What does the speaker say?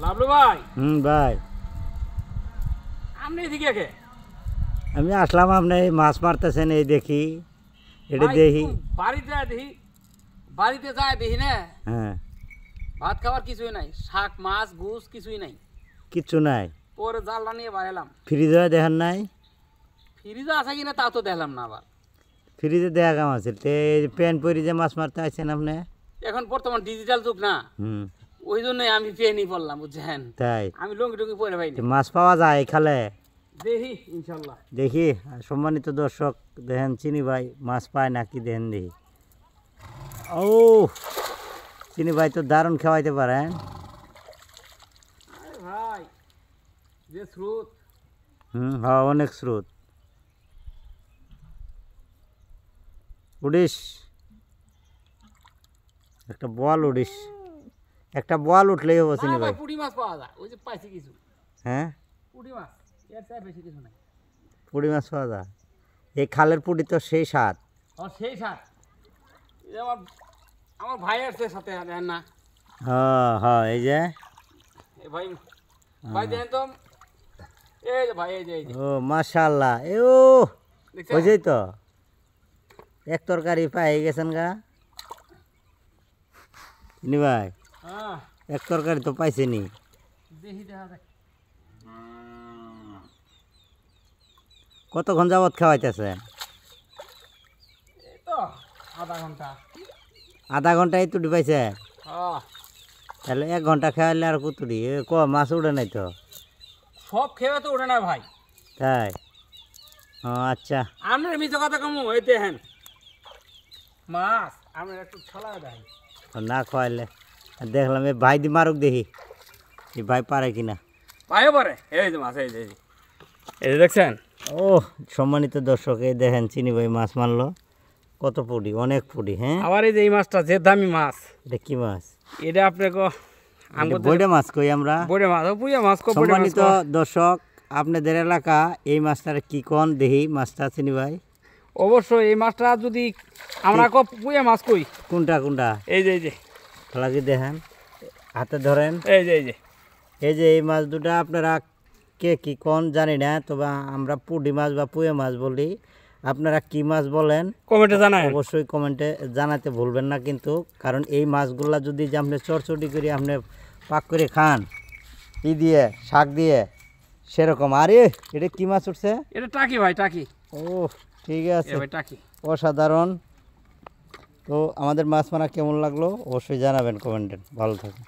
লাভলু ভাই, ভাই আপনি এদিকে কে? আমি আসলাম, আপনি এই মাছ মারতেছেন, এই দেখি, এটা ভাই, দেখি। বাড়িতে যায় দেখি, বাড়িতে যায় দেখি না হ্যাঁ, ভাত খাওয়ার কিছুই নাই, শাক মাছ গুস কিছুই নাই। কিচ্ছু নাই। পরে জালটা নিয়ে বাইলাম, ফ্রিজে দেখেন নাই? ফ্রিজে আছে কিনা তাও তো দেখলাম না। আবার ফ্রিজে দেখা কাম আছে, তে প্যান পরি যে মাছ মারতে আসছেন আপনি? এখন বর্তমান ডিজিটাল যুগ না, হুম, ওই জন্যই আমি পেনই পড়লাম, বুঝছেন? তাই আমি লঙ্গি টঙ্গি পরে ভাই তো মাছ পাওয়া যায় খালে? দেখি ইনশাল্লাহ। দেখি, সম্মানিত দর্শক দেখেন চিনি ভাই মাছ পায় নাকি দেখেন দেখি। ও চিনি ভাই তো দারুণ খাওয়াইতে পারেন। আরে ভাই, যে স্রোত! হ্যাঁ, অনেক স্রোত। উড়িস, একটা বল উড়িস, একটা বল উঠলেই হবো চিনি ভাই। পুঁটি মাছ পাওয়া যায়, ওই যে পাইছি কিছু হ্যাঁ, পুঁটি মাছ, এর চাই বেশি কিছু নাই। পুঁটি মাছ পাওয়া যায়? এই খালের পুঁটি তো সেই স্বাদ। আর সেই সাথ আমার আমার ভাই আসছে সাথে, দেখেন না? হ্যাঁ হ্যাঁ, এই যে এ ভাই, ভাই দেখেন তো, এই যে ভাই, এই যে ও মাশাআল্লাহ, এ ও দেখছেন? বুঝেই তো এক তরকারি পাই গেছেন গা চিনি ভাই, হ্যাঁ, এক তরকারি তো পাইছেনি। দেখি দেখা যায়। কতক্ষণ যাবত খাওয়াইতেছেন? এই তো আধা ঘন্টা। আধা ঘন্টায় তুটি পাইছে? হ্যাঁ, তাহলে 1 ঘন্টা খাওয়াইলে আর কুতুরি মাছ উঠে নাই তো? সব খেয়ে তো ওঠে না ভাই। তাই? ও আচ্ছা, আপনার মিথ্যা কথা কমু, এই দেখেন মাছ, আপনার একটু ছলা দেয়। না খাওয়াইলে দেখলাম এই ভাই দি মারুক, দেখি এই ভাই পারে কিনা। ভাইও পারে, এই যে মাছ, এই যে এই যে দেখছেন? ও সম্মানিত দর্শক, এই দেখেন চিনি ভাই মাছ মারলো, কত পুটি, অনেক পুটি। হ্যাঁ, আবার এই যে এই মাছটা যে দামি মাছ, এটা কি মাছ? এটা আপনাকে বইটা মাছ কই আমরা? বড়ে মাছ, পুয়া মাছ, সম্মানিত দর্শক, আপনাদের এলাকা এই মাছটার কি কোন দেখি মাছটা চিনি ভাই? অবশ্যই এই মাছটা যদি আমরা পুয়া মাছ কই, কোনটা কোনটা? এই যে এই যে লাগি দেখেন, হাতে ধরেন। এই যে এই যে এই যে এই মাছ দুটা আপনারা কে কি কোন জানি না, তবে আমরা পুঁটি মাছ বা পুঁয়ে মাছ বলি। আপনারা কি মাছ বলেন কমেন্টে জানায়। অবশ্যই কমেন্টে জানাতে ভুলবেন না কিন্তু, কারণ এই মাছগুলা যদি যে আপনি চটচটি করে আপনি পাক করে খান ই দিয়ে, শাক দিয়ে, সেরকম। আরে এটা কি মাছ উঠছে? এটা টাকি ভাই, টাকি। ও ঠিক আছে, ভাই টাকি। অসাধারণ। তো আমাদের মাছ মারা কেমন লাগলো অবশ্যই জানাবেন কমেন্টে। ভালো থাকুন।